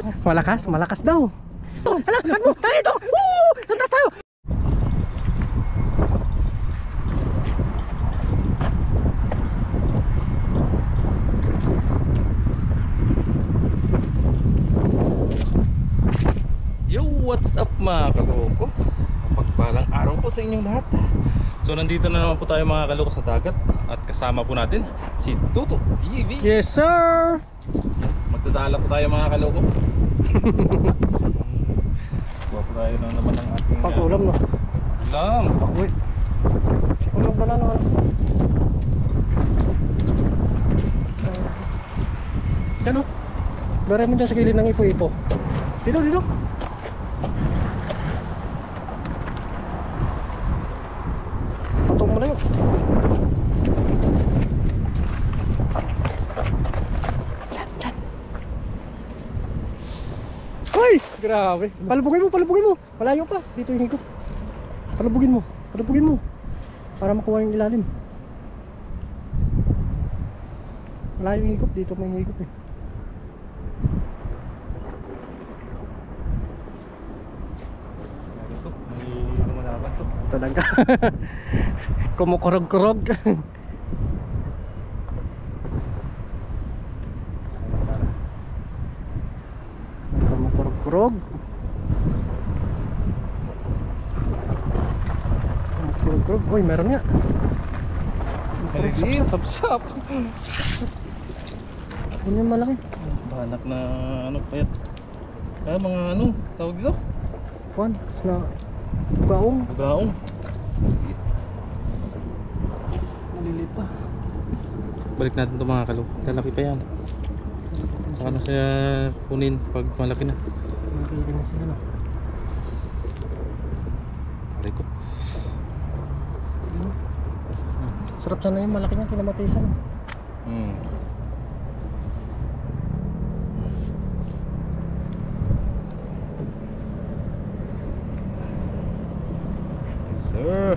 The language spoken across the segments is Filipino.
Malakas, malakas daw. Hala, ano? Tayo ito! Woo! Santas tayo! Yo, what's up mga kaloko? Pagpalang araw po sa inyong lahat. So nandito na naman po tayo mga kaloko sa dagat. At kasama po natin si Tuto TV. Yes sir! Magdadala po tayo mga kaloko. Kuha po tayo na naman ng ating Pakulam no? ulam. Uy! Ulam pala naman. Diyan o. Baray mo dyan sa gilid ng ipo-ipo. Dito, dito. Patong mo na yun. Hoy! Grabe. Palubugin mo, palubugin mo. Malayo pa. Dito yung higop. Palubugin mo. Palubugin mo. Para makuha yung ilalim. Malayo yung higop. Dito may higop eh. Talaga. Kumukurog-kurog. Kumukurog-kurog. Kumukurog-kurog. Uy, meron nga. Sap-sap. Ano yung malaki? Banak na ano payat. Ah, mga ano, tawag dito? Kuan, na bugaong. Bugaong. Maliliit pa. Balik natin ito mga kaloko. Lalaki pa yan. Saka na siya kunin pag malaki na. Malaki na sila no. Aray ko. Sarap sana yung malaki niya kinamatisan. Sir.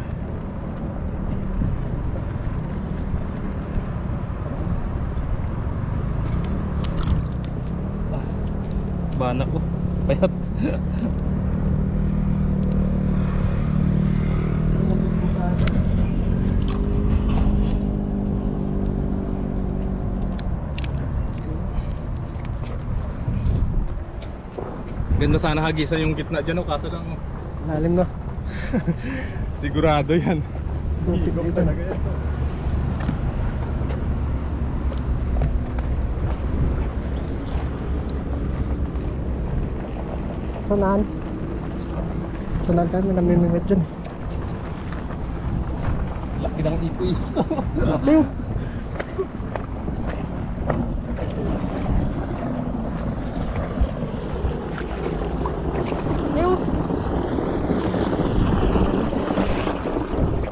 Banak ko. Payat. Ganda sana hagisan yung gitna dyan, kaso lang Lalim na. sigurado yan. Bukit dito. Sanaan? Sanaan tayo, may namimimit dyan. Laki ng ipo-ipo. Laki yun.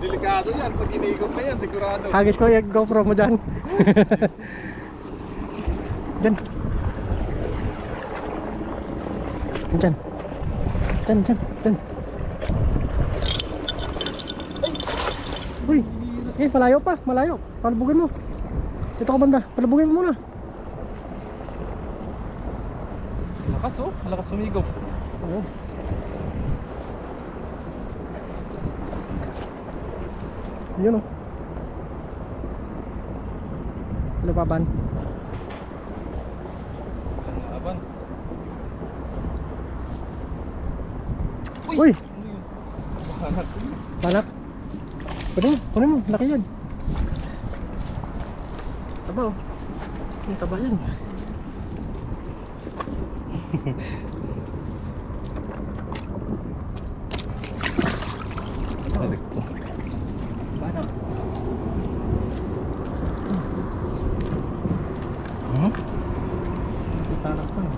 Delikado yan, pag iniikot na yan, sigurado. Hagis ko yung GoPro mo dyan. Dyan. Dyan. Dyan, dyan, dyan. Uy, sige, malayo pa, malayo. Palubugin mo. Dito ka banda, palubugin mo muna. Lakas oh, lakas sumigop. Oo. Yun oh. Lupaban. Aban. Uy! Banak. Banak. Kunin mo, laki yan. Taba oh. Yung taba yan. Balik po. Banak. Huh? Talas pa no.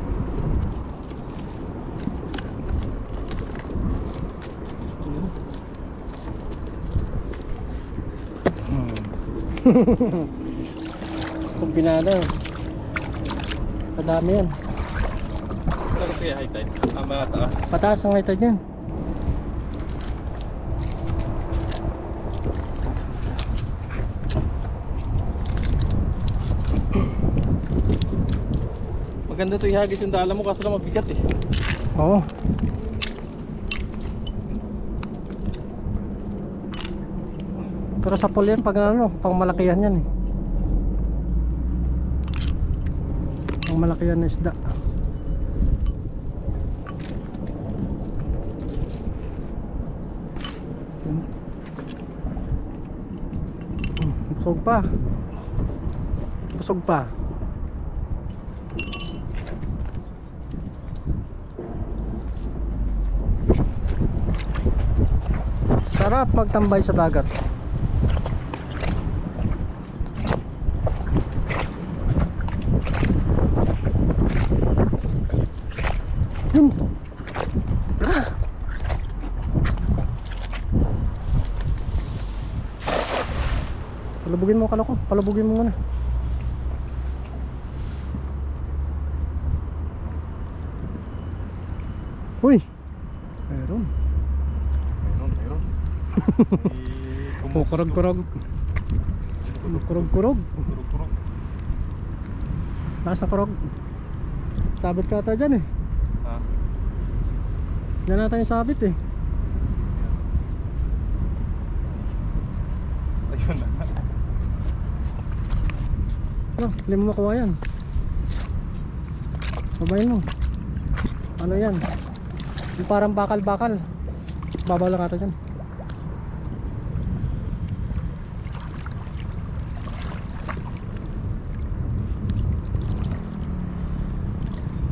Kumbinado. Kadami yan. Pero kaya high tide, mataas. Pataas ang high tide yan. Maganda to ihagis yung dala mo kaso lang mabigat eh. Oo. Pero sa pool yan, pag ano, pang malakihan yan eh. Pang malakihan na isda. Busog pa. Busog pa. Sarap magtambay sa dagat. Yun. Tara. Palubugin mo kaloko. Palubugin mo muna. Uy. Meron. Meron. Kurog-kurog. Kurog-kurog. Kurog. Lakas na kurog. Sabit ka ata dyan eh. Ha? Yan natin yung sabit eh. Ayun na. Ano, hindi mo makuha yan. Babayin mo. Ano yan? Yung parang bakal-bakal. Babaw lang ata dyan.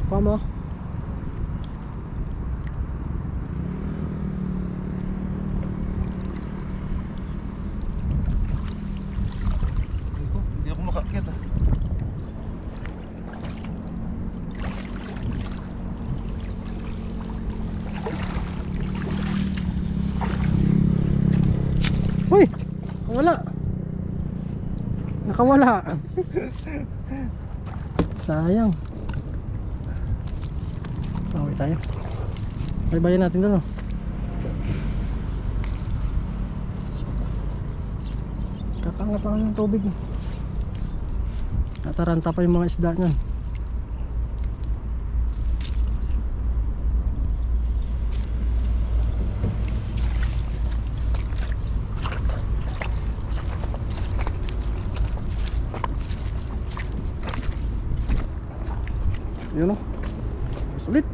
Kuha mo. Hindi ako makakit ah. Uy! Wala. Nakawala. Sayang. Away tayo. Baybayin natin doon, oh. Kakangat pa ng tubig. Nataranta pa yung mga isda niyan. Yun, oh. Sulit.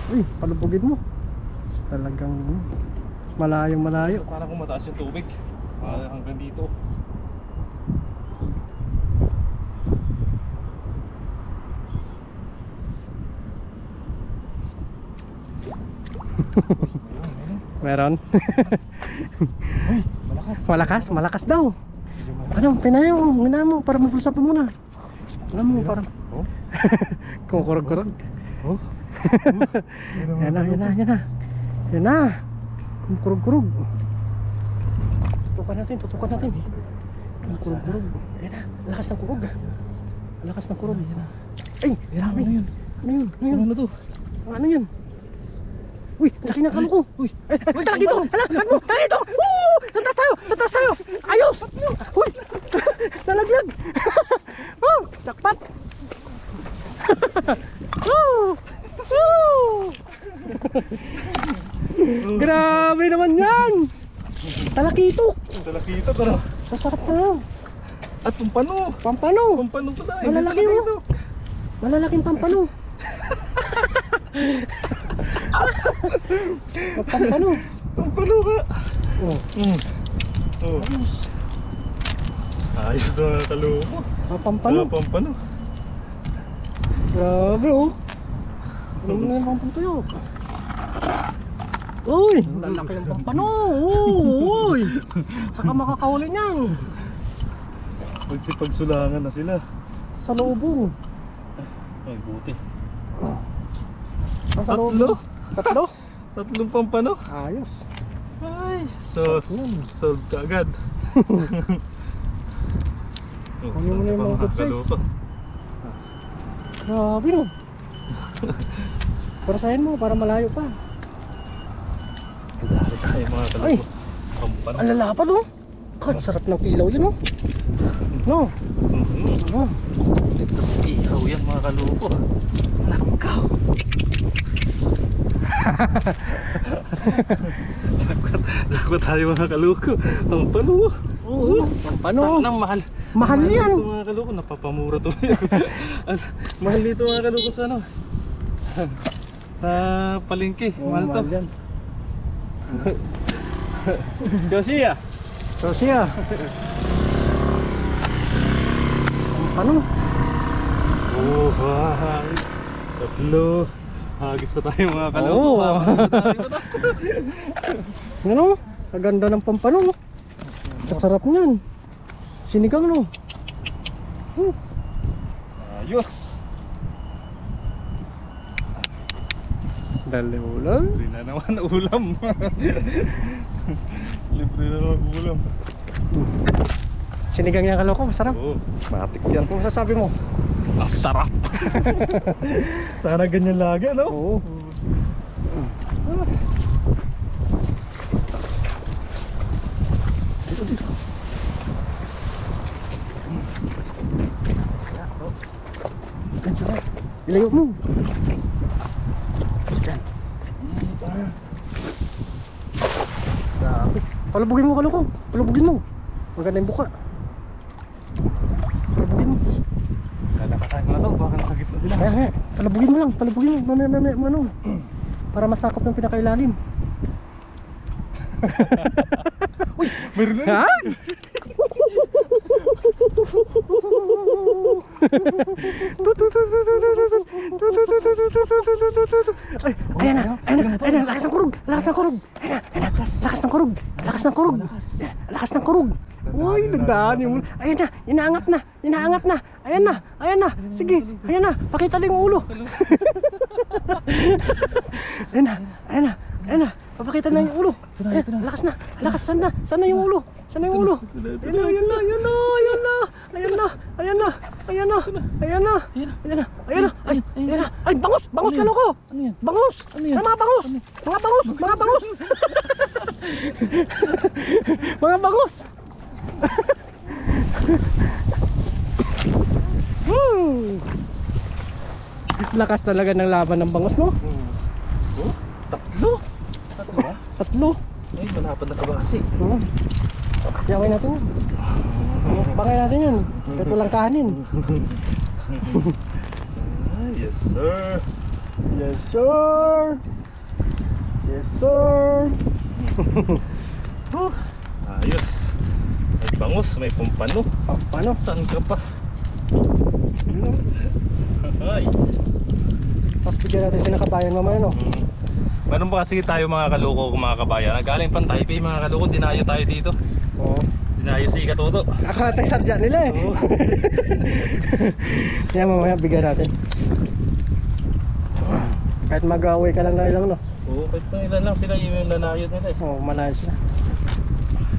Uy, palubugin mo. Talagang malayo. Sana kung mataas yung tubig. Hanggang dito. Meron. Uy, Malakas daw. Ano, pinaya mo para mapulsa pa muna. Alam mo, parang Oh? kukurog-kurog. Oh? Yan na. Kukurog-kurog. Tutukan natin. Kukurog-kurog. Yan na, lakas ng kurog. Ay, dami. Ano yun? Ano to? Ano yun? Uy, laki ng kalo ko. Uy, tala dito. Tala dito. Sa taas tayo. Ayos. Uy, nalaglag. Oh, jakpat. Grabe naman yan. Talakitok. Talakita pero. Sasarap na. At pampano. Pampano. Pampano pala. Malalaki mo. Malalaking pampano. Pampano. Pampano ka. Oh. Oh. Ayos mga kalumo. Pampano. Pampano. Grabe oh. Ano na yung pampano tayo? Uy! Lalaki yung pampano. Uy! Saka makakahuli niyan. Magsipagsulangan na sila. Sa loobong. Ay, buti. Sa loobong. Tatlo? Tatlong pampano. Ayos. Ay, so solved ka agad. Kunin mo na yung mga good size. Grabe no. Parasahin mo para malayo pa. Ay, mga Ay! kalumo. Pampano. Ang lalapad oh. God, sarap ng kilaw yun, oh. No? Oh. Ito ihaw yan mga kaloko. Nakaw. Lakot tayo mga kaloko. Ang pano. Oo, paano? Tanang mahal. Mahal yan. Ito mga kaloko, napapamura to. Mahal dito mga kaloko sa ano? Sa palengke. Oo, Mahal to. yan. Josia. So siya. Paano? Oh, hi. Tatlo. Hagis pa tayo mga kaloko. Oo. Ano? Kaganda ng pampano, no? Kasarap niyan. Sinigang, no? Ayos. Dali ulam. Libre na naman ulam. Libre na naman ulam. Sinigang niya kaloko, masarap. Oo, matik yan. Kung sasabi mo? Ang sarap. Sana ganyan lagi, no? Oo. Dito, dito. Yan siya. Ilayo mo. Yan. Grabe. Palubugin mo kaloko. Palubugin mo. Maganda yung buka. Palubugin mo. Lalakatayin ko na to, baka nasagit na sila. Kaya, palubugin mo lang. Palubugin mo. Mamaya, ano. Para masakop ng pinakailalim. Uy, meron na. Ha? Ay, ayan na, ayan na, ayan na, lakas ng kurug, lakas ng kurug. Ayan na, ayan na, lakas ng kurug, lakas ng kurug. Lakas ng kurug. Uy, nagdaan yung ulo. Ayan na, inaangat na, inaangat na. Ayan na, ayan na. Sige, ayan na, pakita na yung ulo. Ayan na, ayan na, ayan na. Papakita na yung ulo. Ayan, lakas na, lakas, sana yung ulo. Sana yung ulo. Ayan na, ayan na, ayan na, ayan na. Ayan na, ayan na, ayan na, ayan na, ayan na, ayan na, ay, ayan na. Ay, bangus, bangus ka loko. Ano yan? Bangus, Ano yan? ay, mga bangus, mga bangus, mga bangus. Mga bangus. Lakas talaga ng laban ng bangus, no? Oh, tatlo. Tatlo ba? Tatlo. Ay, malapad na kabasi. Yawin natin yun. Bangay natin yun. Ito lang kanin. Yes, sir. Yes, sir. Yes, sir. Ayos. May bangus, may pampano. Paano? Saan ka pa? Ay. Tapos bigyan natin sila kabayan mamaya, no? Meron pa kasi tayo mga kaloko, mga kabayan. Galing pang Taipei mga kaloko, dinayo tayo dito. Oo. Dinayo si Katoto. Akala tayo sadya nila eh. Oo. Kaya mamaya bigyan natin. Kahit mag-away ka lang na ilang, no? Oo, kahit pa ilan lang sila yung nanayod nila eh. Oo, malayos na.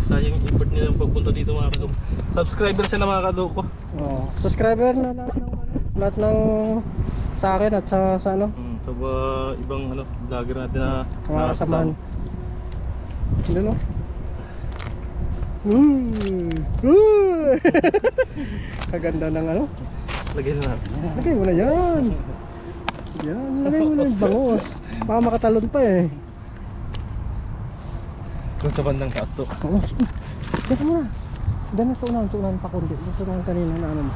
Sayang yung effort nila pagpunta dito mga kaloko. Subscriber sila mga kaloko. Oo. Subscriber na lahat ng sa akin at sa ano, Sa ibang ano, vlogger natin na mga kasamahan. Hindi, no? Kaganda ng ano. Lagyan na natin. Lagay mo na yan. Yan, lagay mo na yung bangus. Baka makatalon pa eh. Doon sa bandang taas to. Oo, sige. Dito mo na. Diyan na sa unahan pa kundi. Dito naman kanina na ano mo.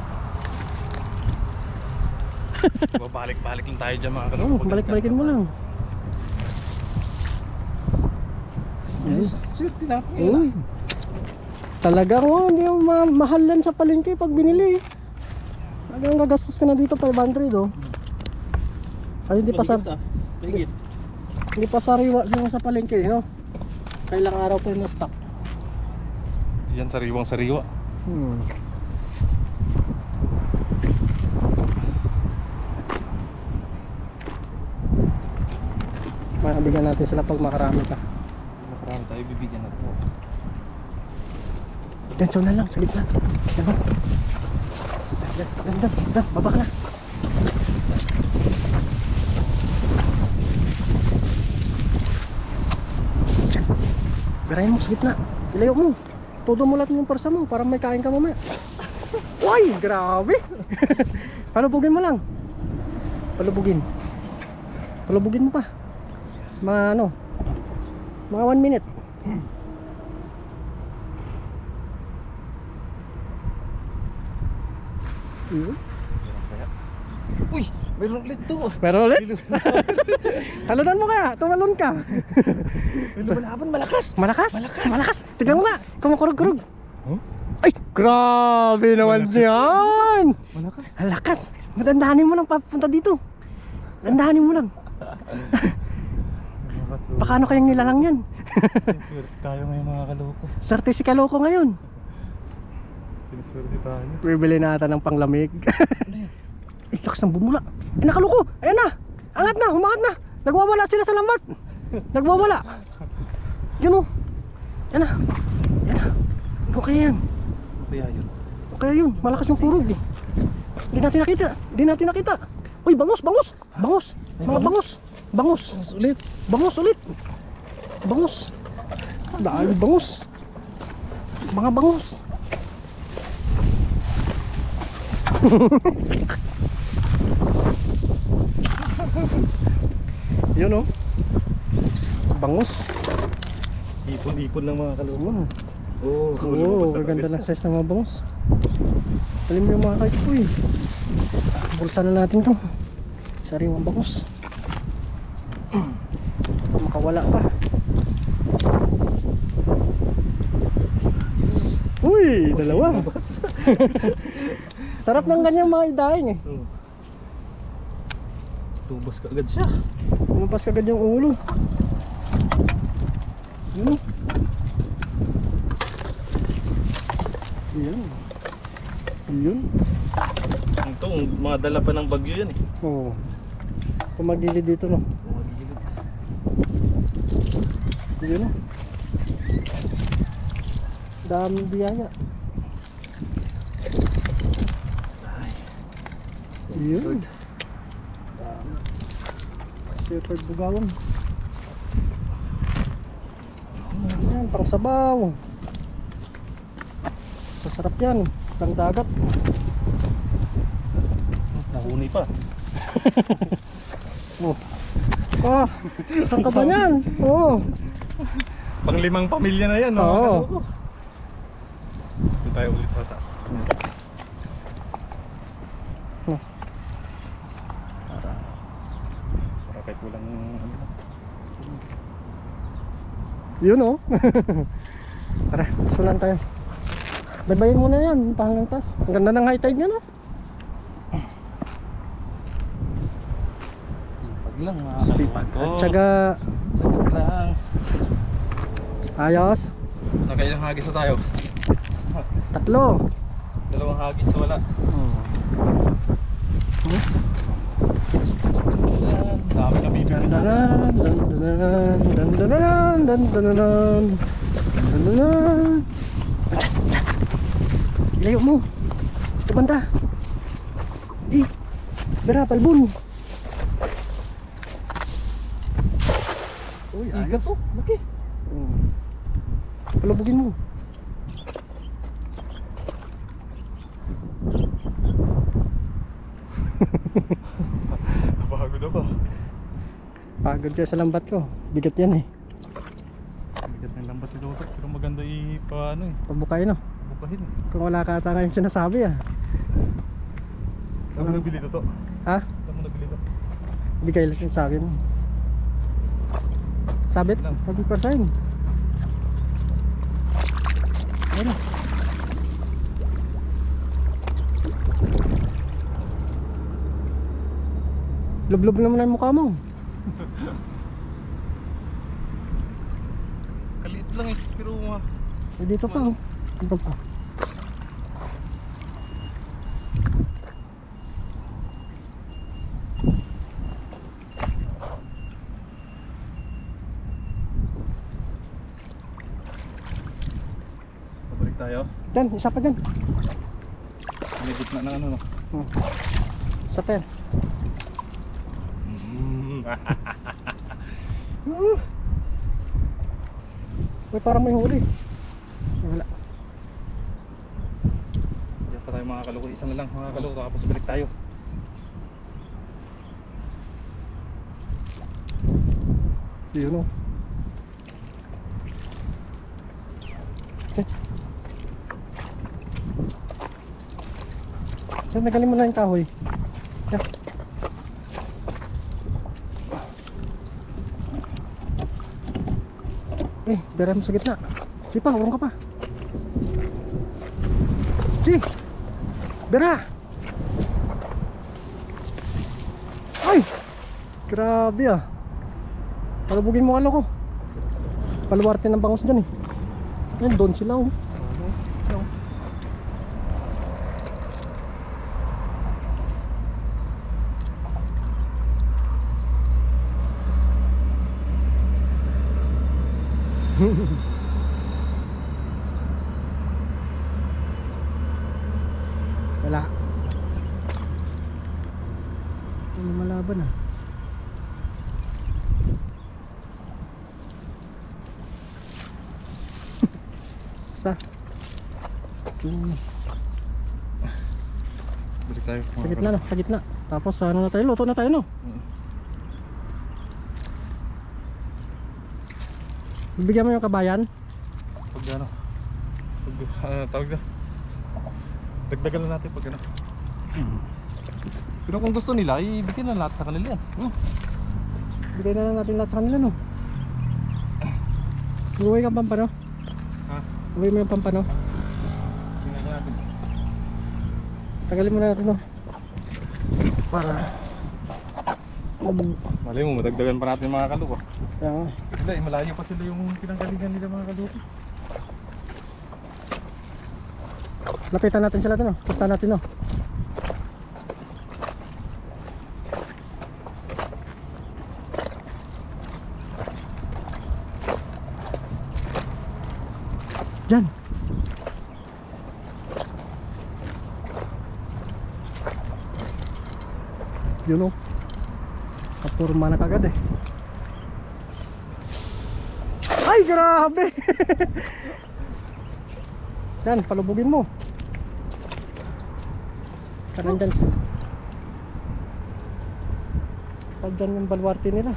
Babalik-balik lang tayo dyan mga kaloko. Oo, balik-balikin mo lang. Yes. Sweet, tinapin Uy. Talagang hindi yung mahal yan sa palengke pag binili. Talagang gagastos ka na dito 500 oh. Ay hindi pa Mahigit. hindi pa sariwa sila sa palengke, no? Kailang araw pa yung stock. Yan sariwang sariwa. Makabigyan natin sila pag makarami ka. Makarami tayo bibigyan natin. Diyan na lang sa gitna. Diyan ba? Diyan, baba ka na. Garayin mo sa gitna. Ilayo mo. Todo mulat mo yung parsa mo para may kain ka mamaya. Uy, grabe. Palubugin mo lang. Palubugin. Palubugin mo pa. Mga 1 minute. Uy, mayroon ulit to. Pero ulit? Talunan mo kaya, tumalon ka. Lumalaban, malakas. Malakas? Malakas. Malakas. Tignan mo nga, kumukurog-kurog. Huh? Ay, grabe naman yan. Malakas. Ang lakas. Madandahanin mo lang papunta dito. Dandahanin mo lang. Baka ano kayang nilalang yan. Swerte tayo ngayon mga kaloko. Sarte si Kaloko ngayon. Siniswerte tayo. Bibili natin ng panglamig. Ay, lakas ng bumula. Ay, nakaloko. Ayan na. Angat na, humangat na. Nagwawala sila sa lambat. Nagwawala. Yun o. Yan na. Yan na. Okay yan. Kaya yun. Okay yun. Malakas yung kurog eh. Hindi natin nakita. Hindi natin nakita. Uy, bangus, bangus. Bangus. Mga bangus. Bangus. Bangus ulit. Bangus ulit. Bangus. Dahil bangus. Mga bangus. Yun o. Bangus. Ipon-ipon lang mga kaloko. Oo, Oo, maganda ng size ng mga bangus. Alam mo yung mga kahit ko eh. Bulsa na natin to. Sariwang bangus. Makawala pa. Yes. Uy, dalawa. Sarap ng ganyang mga idaing eh. Tubas ka agad siya. Lumabas kagad yung ulo. Yun. Yan. Yun. Ito, mga dala pa ng bagyo yan eh. Oo. Kumagilid dito no. Yun o. Daming biyaya. Yun. Shepherd bugawang. Yan, pang sabaw. Masarap yan. Isang dagat. Nahuni pa. Oh. Ah, saan ka ba yan? Oh. Pang 5 pamilya na yan. Oo. Kaloko. Doon tayo ulit patas. Oh. Para kahit walang Yun oh. Tara, sulan tayo. Baybayin muna yan, pahanggang tas. Ang ganda ng high tide yan oh. sipag lang mga Sipag kaloko. at syaga. Sipag lang. Ayos. Nakailang hagis na tayo? 3. 2 hagis wala. Yan, dami kami bibili. Dandanan, dandanan, dandanan, dandanan, dandanan. Diyan, diyan. Ilayo mo. Ito banda. Dara, palbun. Uy, Ikat to, laki. Palubugin mo. Pagod na ba? Pagod ka sa lambat ko. Bigat yan eh. Bigat ng lambat ni Dota. Pero maganda ano eh. Pabukayin no. Bukahin. Kung wala ka ata ngayong sinasabi ah. Saan mo nabili to? Ha? Saan mo nabili to? Bigay lang sa akin. Sabit lang. Pag-persign. Ayun na. Lublob naman ang mukha mo. Kaliit lang eh. Pero Eh, dito pa oh. Dito pa. pabalik tayo. Dan, isa pa dyan. May gitna ng ano no? Isa pa yan. Uy, parang may huli. Wala. tayo mga kaloko. Isa na lang mga kaloko, tapos balik tayo. Yun o. Okay. Diyan, nagaling mo na yung kahoy. Diyan. Bera mo sa gitna. Sipa, urong ka pa. Di! Bera! Ay! Grabe ah. Palubugin mo kalo ko. Paluwarte ng bangus dyan eh. Ayun, doon sila oh. Wala. Ano malaban ah. Sa Balik tayo. sa gitna no, sa gitna. Tapos ano na tayo, luto na tayo no. Bibigyan mo yung kabayan. Pag ano, tawag na, dagdagan na natin pag ano. Pero kung gusto nila, ibigyan na lahat sa kanila yan. Bigay na lang natin lahat sa kanila no. Uwi ka pampano? Ha? Uwi mo yung pampano? Tingnan natin. Tagalin mo na natin no. Para Malay mo, madagdagan pa natin mga kaloko. kaya nga. Hindi, malayo pa sila yung pinanggalingan nila mga kaloko. Lapitan natin sila doon no. Punta natin no. Diyan. Yun o. Kapurma na kagad eh. Ay grabe. Yan, palubugin mo. Kanan dyan. Pag dyan yung balwarte nila.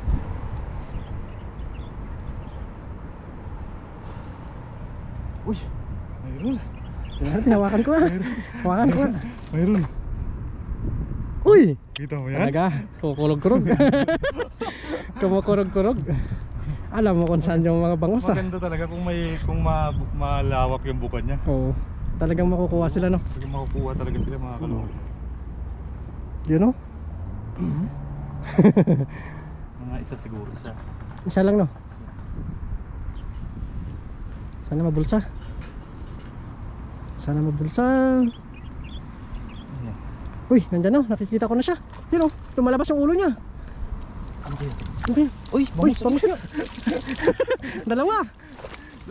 Uy, mayroon. Yan, hawakan ko na. Hawakan ko na. Mayroon. Uy! Kita mo yan? Talaga, kukulog-kurog. Kumukurog-kurog. Alam mo kung saan yung mga bangus ah. Maganda talaga kung malawak yung bukan niya. Oo, talagang makukuha sila no. Talagang makukuha talaga sila mga kaloko. Yun no? Mga isa siguro, isa. Isa lang no? Sana mabulsa. Sana mabulsa. Uy, nandyan no, nakikita ko na siya. Yun no, lumalabas yung ulo niya. Okay. Uy, Uy, bangus nga. Dalawa.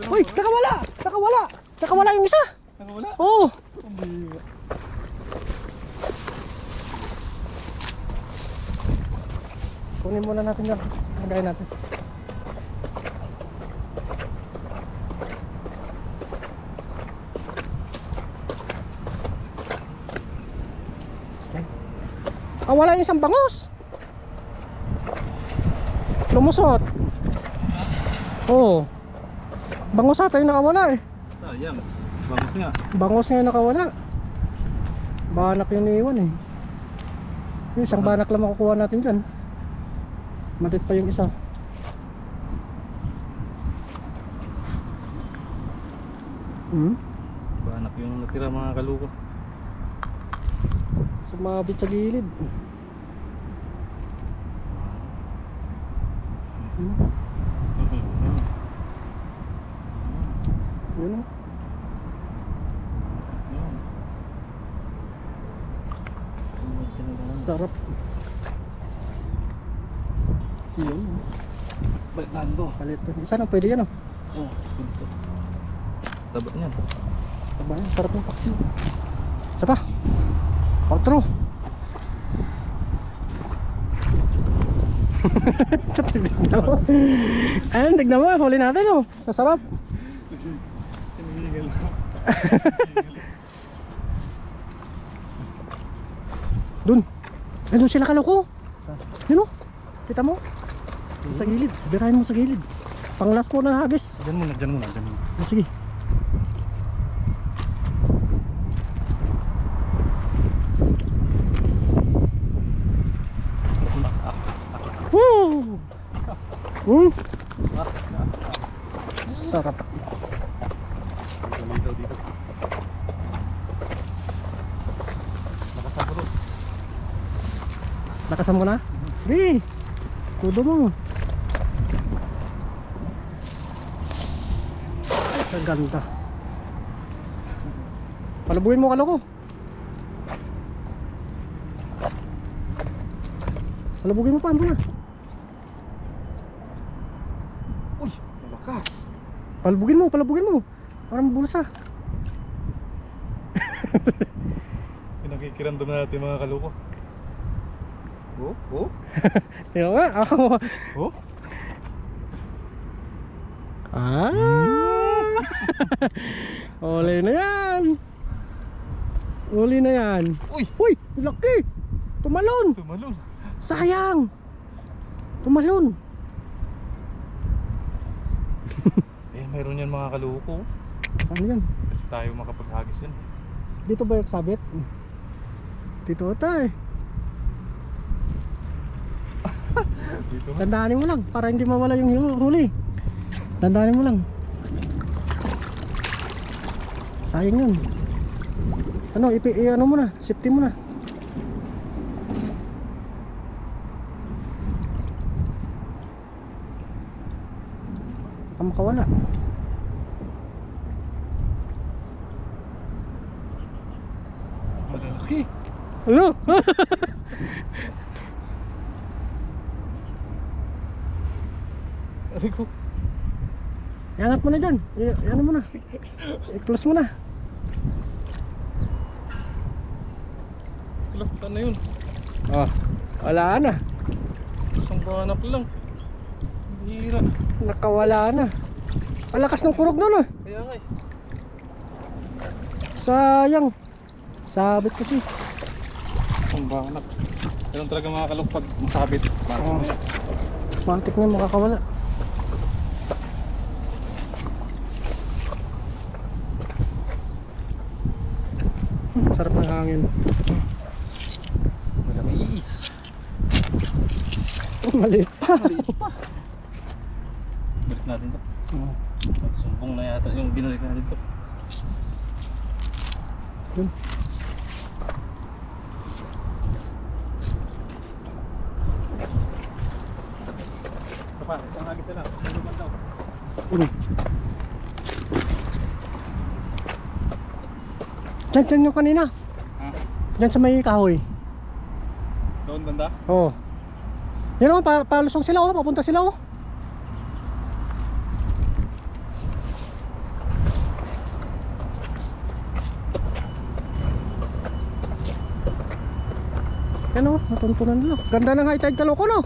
Uy, nakawala. Nakawala. Nakawala yung isa. Nakawala? Oo. Kunin muna natin yan. Lagay natin. Ah, wala yung isang bangus. Lumusot. Oo. Bangus ata yung nakawala eh. Sayang, bangus nga. Bangus nga yung nakawala. Banak yung iiwan eh. Yung isang banak lang makukuha natin dyan. Matit pa yung isa. Banak yung natira mga kaloko. Sumabit sa gilid. Yun o. Sarap. Yun. Balik na ito. Palit pa. Isa na pwede yan o. Oh, pinto. Taba niyan. Taba yan. Sarap ng paksiw. Isa pa. Outro. Tignan mo. Ayun, tignan mo. Huli natin o. Sasarap. Dun. Ay, doon sila kaloko. Yun o. Kita mo? Sa gilid. Birahin mo sa gilid. Pang last po na hagis. Diyan muna, diyan muna, diyan muna. Sige. Woo! Sarap. Dito, dito. Nakasama doon. Nakasam ko na? Sige. Tudo mo. Ang ganda. Palabugin mo kaloko. Palabugin mo pa, ano na? Uy, malakas. Palabugin mo. Para mabulsa. Pinakikiramdam natin mga kaloko. Oh, oh. Tingnan nga, ako. Oh. Uli na yan. Uli na yan. Uy, laki. Tumalon. tumalon. Sayang. Tumalon. Mayroon yan mga kaloko. Ano yan? Kasi tayo makapaghagis yan. Dito ba yung sabit? Dito tayo. Dito. Tandaanin mo lang para hindi mawala yung huli. Tandaanin mo lang. Sayang yun. Ano, ano mo na, safety mo na. Baka makawala. Malalaki. Ano? Aray ko. Iangat mo na dyan. Ano mo na. I-close mo na. Lapitan na yun. Oh, wala na. Isang banap lang. Hira. Nakawala na. Ang lakas ng kurog nun ah. Kaya nga eh. Sayang. Sabit kasi. Isang banap. Ganun talaga mga kaloko pag masabit. Oh. Matik na makakawala. Sarap ng hangin. Malamis. Maliit pa. Balik natin to. Sumbong na yata yung binalik natin to. Dun. Isa pa, isang hagis na lang. Tulungan daw. Diyan yung kanina. Ha? Diyan sa may kahoy. Doon banda? Oo. Yan o, palusong sila o, papunta sila o. Yan o, natuntunan nila. Ganda ng high tide kaloko no.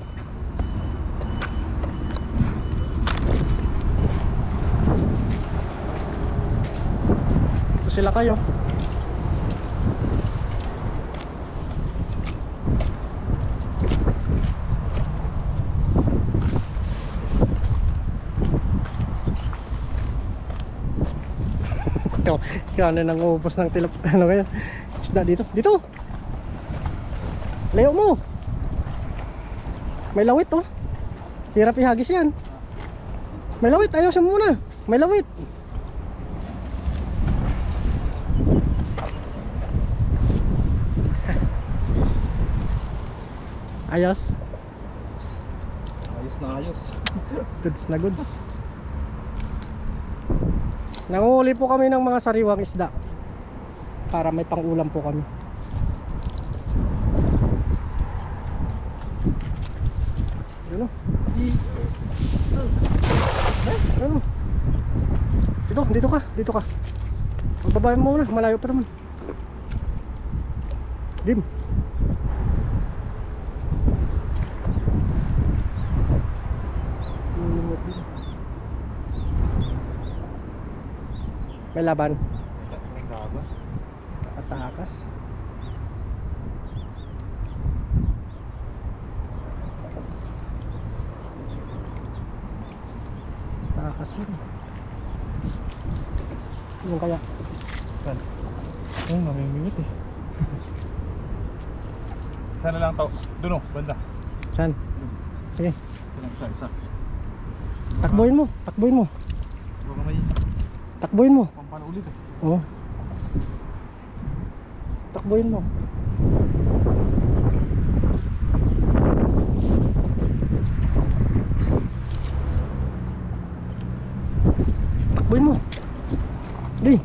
Ito sila kayo. Kaya na nang ubos ng tilap. Ano kaya? Isda dito. Dito! Layo mo! May lawit oh. Hirap ihagis yan. May lawit. Ayusin mo muna. May lawit. Ayos. Ayos na ayos. Goods na goods. Nanguli po kami ng mga sariwang isda para may pang-ulam po kami. Ano? Ano? Dito ka. Magbabayan mo muna, malayo pa naman. Dim. May laban. Laban. Atakas. Takas yun. Yung kaya. Saan? Oh, namimingit eh. Isa na lang to. Doon oh, banda. Saan? Sige. Isa lang, isa. Takbuhin mo. Takbuhin mo. Baka may Takbuhin mo. pampano ulit eh. Oo. Takbuhin mo. Takbuhin mo. Di.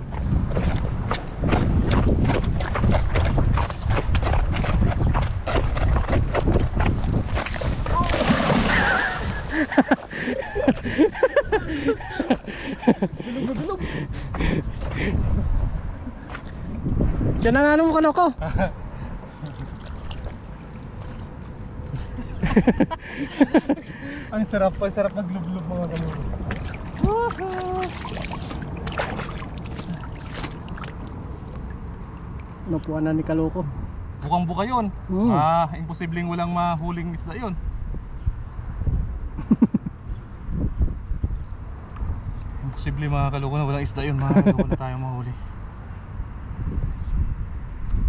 Diyan na nga mo kaloko. Ang sarap maglublob mga kaloko. Napuan na ni kaloko. Bukang buka yun. Mm. Imposibleng walang mahuling isda yun. Imposible mga kaloko na walang isda yun. Mga kaloko na tayo mahuli.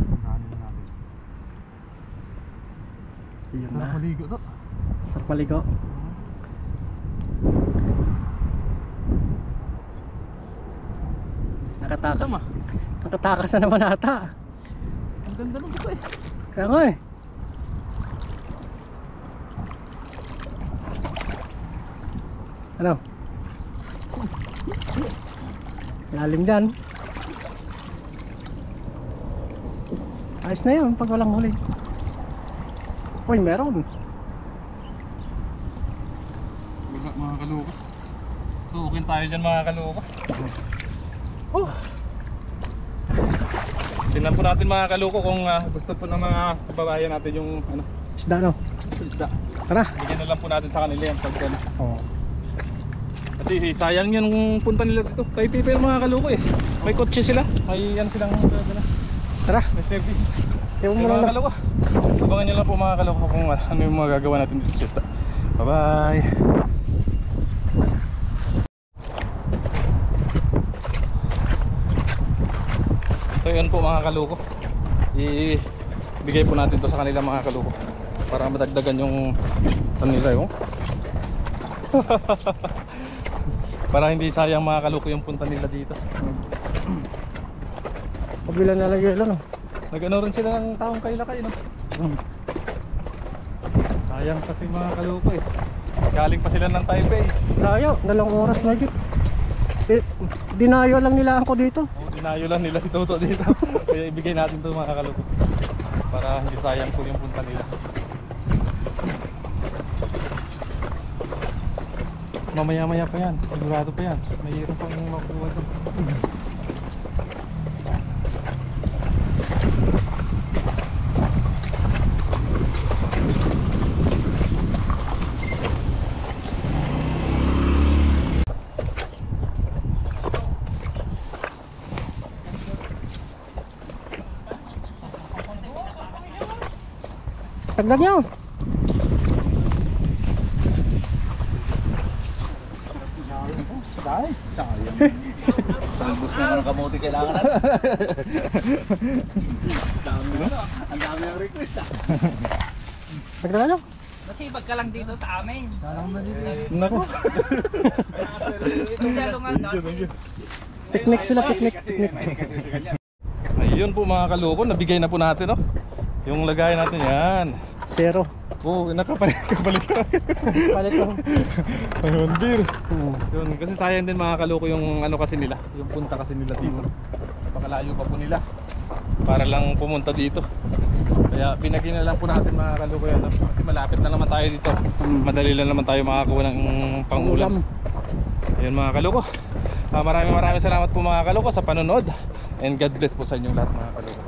Tandaanin natin. Iyon Sarap na. maligo to. Sarap maligo. Nakatakas. Tama. Nakatakas na naman ata. Ang ganda ng buka eh. Kaya nga eh. Ano? Lalim dyan. Ayos na yun pag walang huli. Uy, meron. Wala mga kaloko. Sukin tayo dyan mga kaloko. Tingnan po natin mga kaloko kung gusto po ng mga kababayan natin yung ano, Isda no? isda. Tara. Bigyan na lang po natin sa kanila yan pag ano. Oo. Kasi sayang yung punta nila dito. Kay people mga kaloko eh. May kotse sila. May yan silang Tara. may service. Ewan mo Yung lang mga lang. kaloko. Abangan nyo lang po mga kaloko kung ano yung magagawa natin dito sa isda. Bye bye. So yun po mga kaloko. Ibigay po natin to sa kanila mga kaloko para madagdagan yung ano nila yung para hindi sayang mga kaloko yung punta nila dito. Pabila na lang yun no? Nag-ano rin sila ng taong kailakay no? Sayang kasi mga kaloko eh. Galing pa sila ng Taipei. Layo. 2 oras na higit. Dinayo lang nila ako dito. Oh, dinayo lang nila si Toto dito. Kaya ibigay natin to mga kaloko para hindi sayang po yung punta nila. Mamaya-maya pa yan, sigurado pa yan. Mayroon pang makukuha doon. Tagdag nyo. Dahil, sayang. Talbos na ng kamote kailangan natin. Ang dami ng request ah. Tagdag nyo. Masipag ka lang dito sa amin. Sarang na dito. Nako. Ito siya nga dati. Picnic sila, picnic. Kasi Picnic. may kasi sa kanya. Ayun po mga kaloko, nabigay na po natin oh. Yung lagay natin yan. 0. Oh, kapalit Palit lang. ayun beer. Hmm. Yun, kasi sayang din mga kaloko yung ano kasi nila, yung punta kasi nila dito. Napakalayo pa po nila para lang pumunta dito. Kaya pinagin na lang po natin mga kaloko yan, no? Kasi malapit na naman tayo dito. Madali lang naman tayo makakuha ng pangulam. Ayun mga kaloko. Maraming salamat po mga kaloko sa panonood. And God bless po sa inyong lahat mga kaloko.